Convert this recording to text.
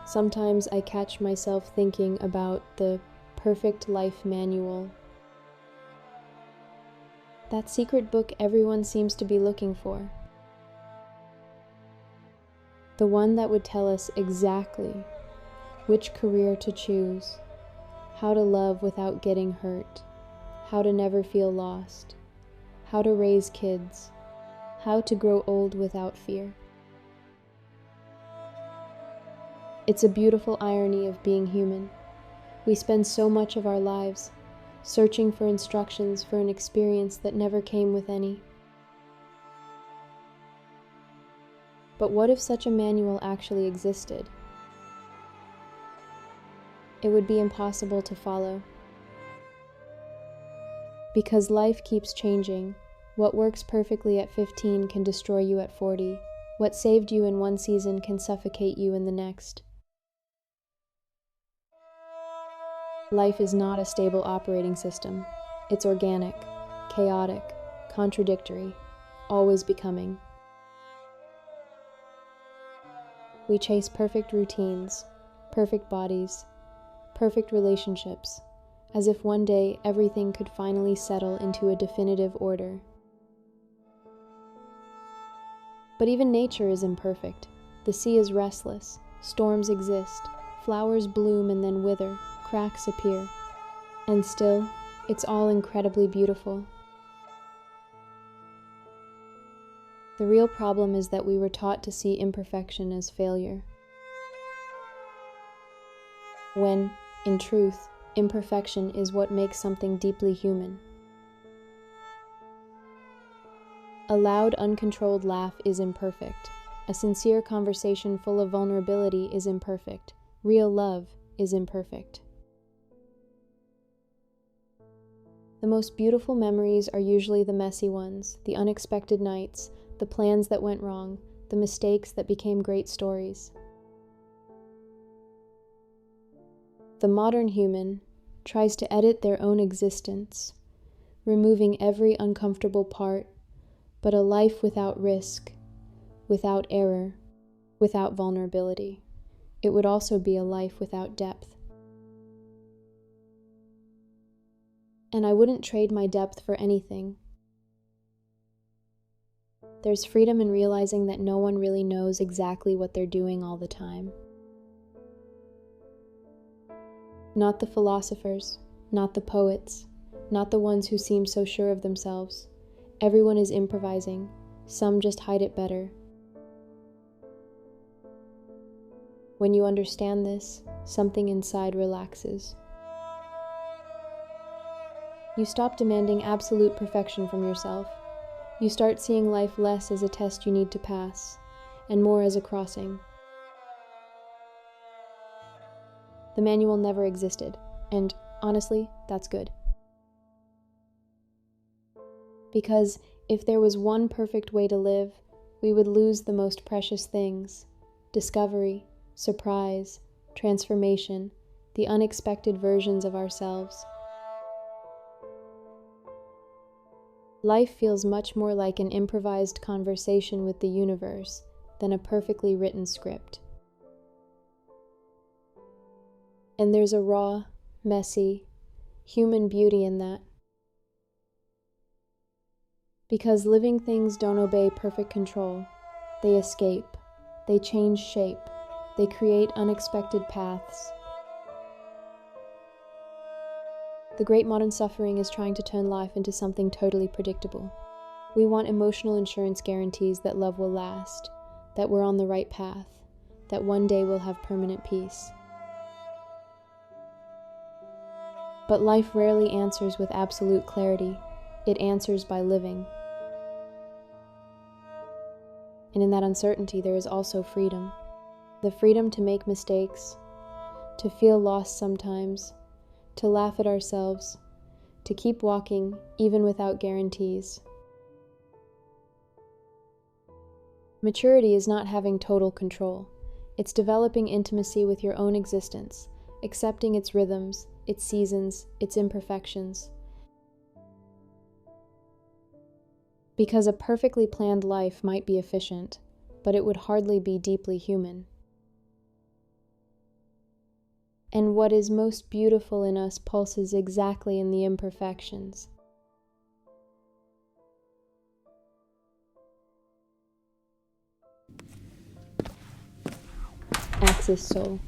Sometimes I catch myself thinking about the perfect life manual. That secret book everyone seems to be looking for. The one that would tell us exactly which career to choose, how to love without getting hurt, how to never feel lost, how to raise kids, how to grow old without fear. It's a beautiful irony of being human. We spend so much of our lives searching for instructions for an experience that never came with any. But what if such a manual actually existed? It would be impossible to follow. Because life keeps changing, what works perfectly at 15 can destroy you at 40. What saved you in one season can suffocate you in the next. Life is not a stable operating system. It's organic, chaotic, contradictory, always becoming. We chase perfect routines, perfect bodies, perfect relationships, as if one day everything could finally settle into a definitive order. But even nature is imperfect. The sea is restless, storms exist, flowers bloom and then wither, cracks appear. And still, it's all incredibly beautiful. The real problem is that we were taught to see imperfection as failure, when, in truth, imperfection is what makes something deeply human. A loud, uncontrolled laugh is imperfect. A sincere conversation full of vulnerability is imperfect. Real love is imperfect. The most beautiful memories are usually the messy ones, the unexpected nights, the plans that went wrong, the mistakes that became great stories. The modern human tries to edit their own existence, removing every uncomfortable part, but a life without risk, without error, without vulnerability. It would also be a life without depth. And I wouldn't trade my depth for anything. There's freedom in realizing that no one really knows exactly what they're doing all the time. Not the philosophers, not the poets, not the ones who seem so sure of themselves. Everyone is improvising. Some just hide it better. When you understand this, something inside relaxes. You stop demanding absolute perfection from yourself. You start seeing life less as a test you need to pass, and more as a crossing. The manual never existed, and honestly, that's good. Because if there was one perfect way to live, we would lose the most precious things: discovery, surprise, transformation, the unexpected versions of ourselves. Life feels much more like an improvised conversation with the universe than a perfectly written script. And there's a raw, messy, human beauty in that. Because living things don't obey perfect control. They escape, they change shape, they create unexpected paths. The great modern suffering is trying to turn life into something totally predictable. We want emotional insurance guarantees that love will last, that we're on the right path, that one day we'll have permanent peace. But life rarely answers with absolute clarity. It answers by living. And in that uncertainty, there is also freedom. The freedom to make mistakes, to feel lost sometimes, to laugh at ourselves, to keep walking even without guarantees. Maturity is not having total control. It's developing intimacy with your own existence, accepting its rhythms, its seasons, its imperfections. Because a perfectly planned life might be efficient, but it would hardly be deeply human. and what is most beautiful in us pulses exactly in the imperfections. Axis Soul.